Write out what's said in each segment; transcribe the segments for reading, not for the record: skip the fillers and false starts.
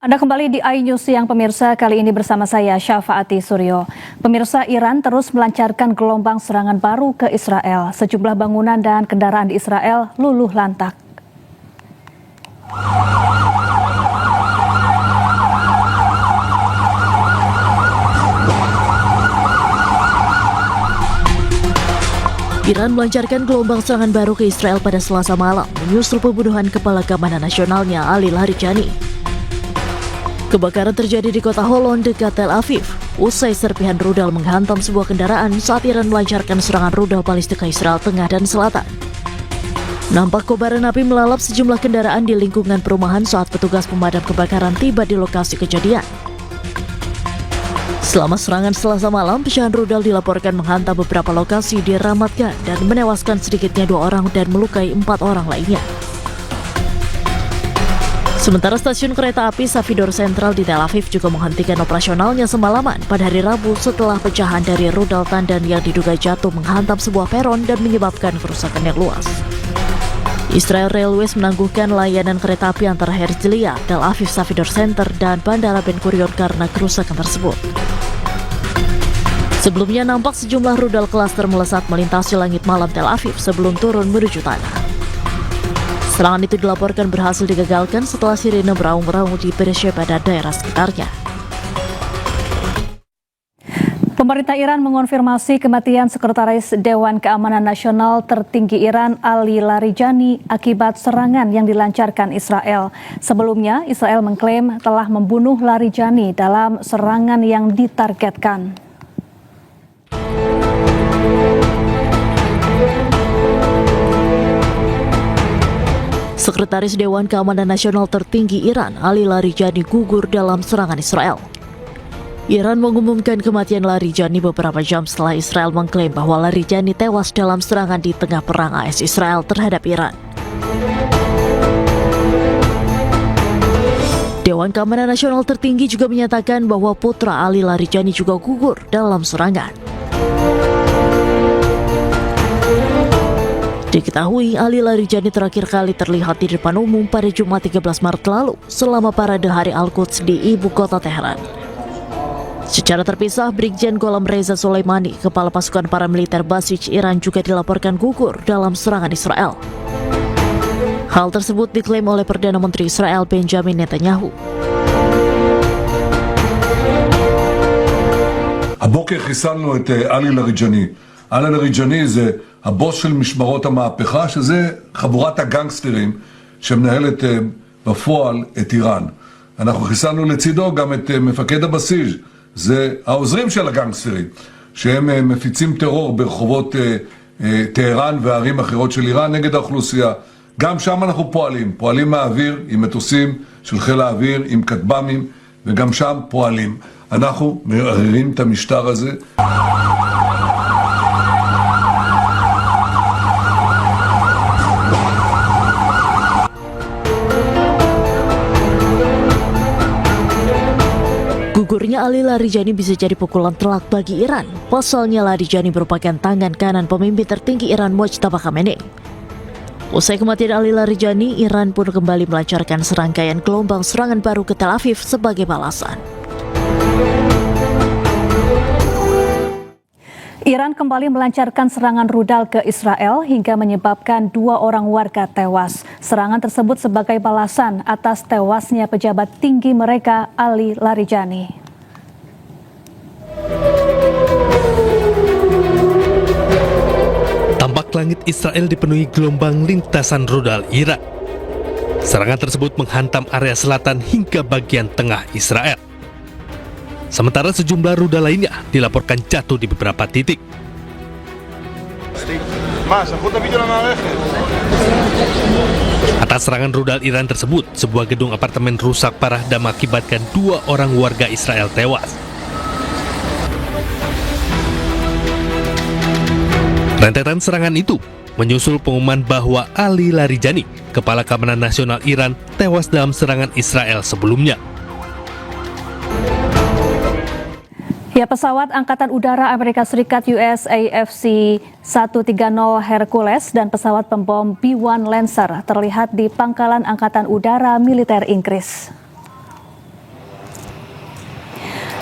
Anda kembali di iNews Siang pemirsa, kali ini bersama saya Syafaati Suryo. Pemirsa, Iran terus melancarkan gelombang serangan baru ke Israel. Sejumlah bangunan dan kendaraan di Israel luluh lantak. Iran melancarkan gelombang serangan baru ke Israel pada Selasa malam, menyusul pembunuhan Kepala Keamanan Nasionalnya Ali Larijani. Kebakaran terjadi di kota Holon dekat Tel Aviv, usai serpihan rudal menghantam sebuah kendaraan saat Iran melancarkan serangan rudal balistik ke Israel Tengah dan Selatan. Nampak kobaran api melalap sejumlah kendaraan di lingkungan perumahan saat petugas pemadam kebakaran tiba di lokasi kejadian. Selama serangan Selasa malam, pecahan rudal dilaporkan menghantam beberapa lokasi di Ramat Gan dan menewaskan sedikitnya 2 orang dan melukai 4 orang lainnya. Sementara stasiun kereta api Safidor Sentral di Tel Aviv juga menghentikan operasionalnya semalaman pada hari Rabu setelah pecahan dari rudal tandan yang diduga jatuh menghantam sebuah peron dan menyebabkan kerusakan yang luas. Israel Railways menangguhkan layanan kereta api antara Herzliya, Tel Aviv Safidor Center, dan Bandara Ben Gurion karena kerusakan tersebut. Sebelumnya nampak sejumlah rudal klaster melesat melintasi langit malam Tel Aviv sebelum turun menuju tanah. Serangan itu dilaporkan berhasil digagalkan setelah sirene beraung-raung di Beersheba dan daerah sekitarnya. Pemerintah Iran mengonfirmasi kematian Sekretaris Dewan Keamanan Nasional tertinggi Iran Ali Larijani akibat serangan yang dilancarkan Israel. Sebelumnya, Israel mengklaim telah membunuh Larijani dalam serangan yang ditargetkan. Sekretaris Dewan Keamanan Nasional tertinggi Iran, Ali Larijani, gugur dalam serangan Israel. Iran mengumumkan kematian Larijani beberapa jam setelah Israel mengklaim bahwa Larijani tewas dalam serangan di tengah perang AS Israel terhadap Iran. Dewan Keamanan Nasional tertinggi juga menyatakan bahwa putra Ali Larijani juga gugur dalam serangan. Diketahui Ali Larijani terakhir kali terlihat di depan umum pada Jumat 13 Maret lalu selama parade Hari Al-Quds di ibu kota Teheran. Secara terpisah, Brigjen Gholam Reza Soleimani, kepala pasukan paramiliter Basij Iran, juga dilaporkan gugur dalam serangan Israel. Hal tersebut diklaim oleh Perdana Menteri Israel Benjamin Netanyahu. הבוקר חיסלנו את עלי לאריג'אני. עלי לאריג'אני זה הבוס של משמרות המהפכה, שזה חבורת הגנגסטרים שמנהלת בפועל את איראן. אנחנו חיסלנו לצידו גם את מפקד הבסיס, זה העוזרים של הגנגסטרים, שהם מפיצים טרור ברחובות טהרן וערים אחרות של איראן נגד האוכלוסייה. גם שם אנחנו פועלים מהאוויר עם מטוסים של חיל האוויר, עם כטב"מים, וגם שם פועלים. אנחנו מערערים את המשטר הזה. Gugurnya Ali Larijani bisa jadi pukulan telak bagi Iran. Pasalnya Larijani merupakan tangan kanan pemimpin tertinggi Iran Mojtaba Khamenei. Usai kematian Ali Larijani, Iran pun kembali melancarkan serangkaian gelombang serangan baru ke Tel Aviv sebagai balasan. Iran kembali melancarkan serangan rudal ke Israel hingga menyebabkan 2 orang warga tewas. Serangan tersebut sebagai balasan atas tewasnya pejabat tinggi mereka Ali Larijani. Tampak langit Israel dipenuhi gelombang lintasan rudal Iran. Serangan tersebut menghantam area selatan hingga bagian tengah Israel. Sementara sejumlah rudal lainnya dilaporkan jatuh di beberapa titik. Atas serangan rudal Iran tersebut, sebuah gedung apartemen rusak parah dan mengakibatkan 2 orang warga Israel tewas. Rentetan serangan itu menyusul pengumuman bahwa Ali Larijani, Kepala Keamanan Nasional Iran, tewas dalam serangan Israel sebelumnya. Ya, pesawat Angkatan Udara Amerika Serikat USAF C-130 Hercules dan pesawat pembom B-1 Lancer terlihat di Pangkalan Angkatan Udara Militer Inggris.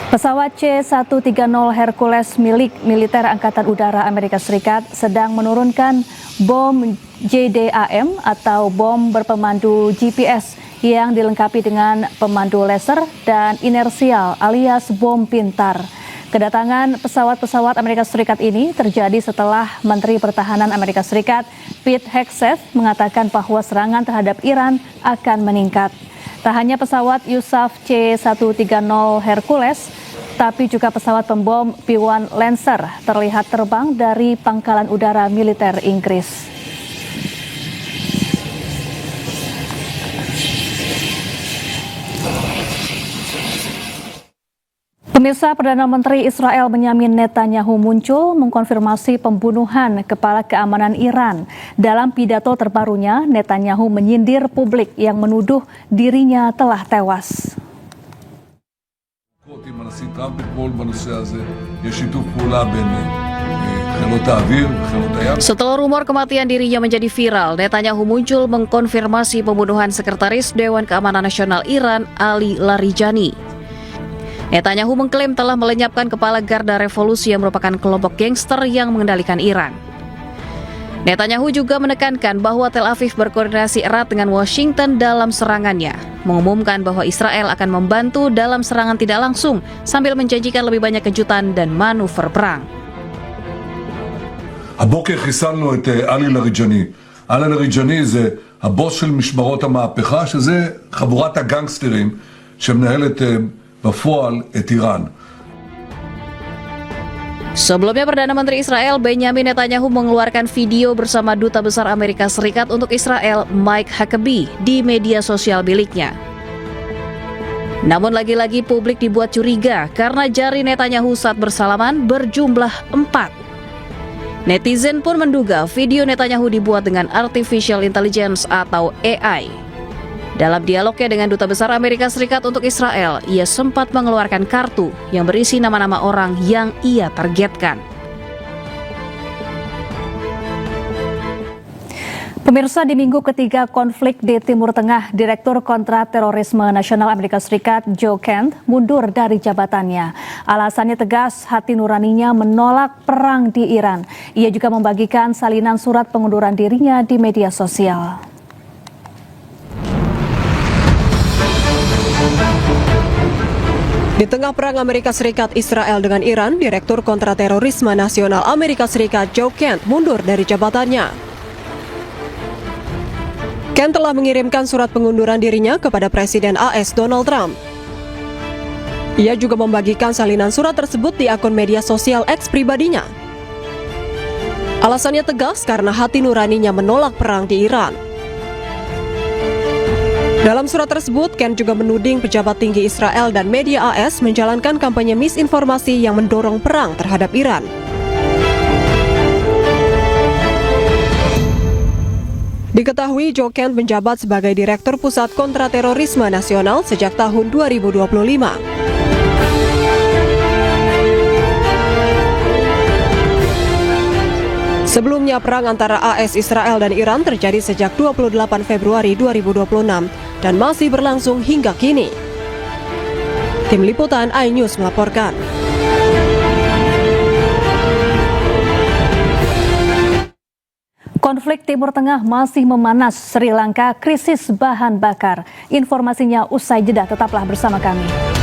Pesawat C-130 Hercules milik militer Angkatan Udara Amerika Serikat sedang menurunkan bom JDAM atau bom berpemandu GPS yang dilengkapi dengan pemandu laser dan inersial alias bom pintar. Kedatangan pesawat-pesawat Amerika Serikat ini terjadi setelah Menteri Pertahanan Amerika Serikat Pete Hegseth mengatakan bahwa serangan terhadap Iran akan meningkat. Tak hanya pesawat USAF C-130 Hercules, tapi juga pesawat pembom P-1 Lancer terlihat terbang dari Pangkalan Udara Militer Inggris. Pemirsa, Perdana Menteri Israel Benyamin Netanyahu muncul mengkonfirmasi pembunuhan kepala keamanan Iran. Dalam pidato terbarunya, Netanyahu menyindir publik yang menuduh dirinya telah tewas. עם הנשיא טראמפ אתמול בנושא הזה, יש שיתוף פעולה בין חילות האוויר וחילות הים. Setelah rumor kematian dirinya menjadi viral, Netanyahu muncul mengkonfirmasi pembunuhan Sekretaris Dewan Keamanan Nasional Iran, Ali Larijani. Netanyahu mengklaim telah melenyapkan kepala Garda Revolusi yang merupakan kelompok gangster yang mengendalikan Iran. Netanyahu juga menekankan bahwa Tel Aviv berkoordinasi erat dengan Washington dalam serangannya, mengumumkan bahwa Israel akan membantu dalam serangan tidak langsung sambil menjanjikan lebih banyak kejutan dan manuver perang. הבוקר חיסלנו את עלי לריג'ני. עלי לריג'ני זה הבוס של משמרות המהפכה, שזה חבורת הגנגסטרים שמנהלת בפועל את איראן. Sebelumnya, Perdana Menteri Israel Benyamin Netanyahu mengeluarkan video bersama Duta Besar Amerika Serikat untuk Israel, Mike Huckabee, di media sosial miliknya. Namun lagi-lagi publik dibuat curiga karena jari Netanyahu saat bersalaman berjumlah 4. Netizen pun menduga video Netanyahu dibuat dengan Artificial Intelligence atau AI. Dalam dialognya dengan Duta Besar Amerika Serikat untuk Israel, ia sempat mengeluarkan kartu yang berisi nama-nama orang yang ia targetkan. Pemirsa, di minggu ketiga konflik di Timur Tengah, Direktur Kontraterorisme Nasional Amerika Serikat Joe Kent mundur dari jabatannya. Alasannya tegas, hati nuraninya menolak perang di Iran. Ia juga membagikan salinan surat pengunduran dirinya di media sosial. Di tengah perang Amerika Serikat Israel dengan Iran, Direktur Kontraterorisme Nasional Amerika Serikat Joe Kent mundur dari jabatannya. Kent telah mengirimkan surat pengunduran dirinya kepada Presiden AS Donald Trump. Ia juga membagikan salinan surat tersebut di akun media sosial X pribadinya. Alasannya tegas karena hati nuraninya menolak perang di Iran. Dalam surat tersebut, Kent juga menuding pejabat tinggi Israel dan media AS menjalankan kampanye misinformasi yang mendorong perang terhadap Iran. Diketahui Joe Kent menjabat sebagai Direktur Pusat Kontraterorisme Nasional sejak tahun 2025. Sebelumnya, perang antara AS Israel dan Iran terjadi sejak 28 Februari 2026 dan masih berlangsung hingga kini. Tim Liputan iNews melaporkan. Konflik Timur Tengah masih memanas, Sri Lanka krisis bahan bakar. Informasinya usai jeda, tetaplah bersama kami.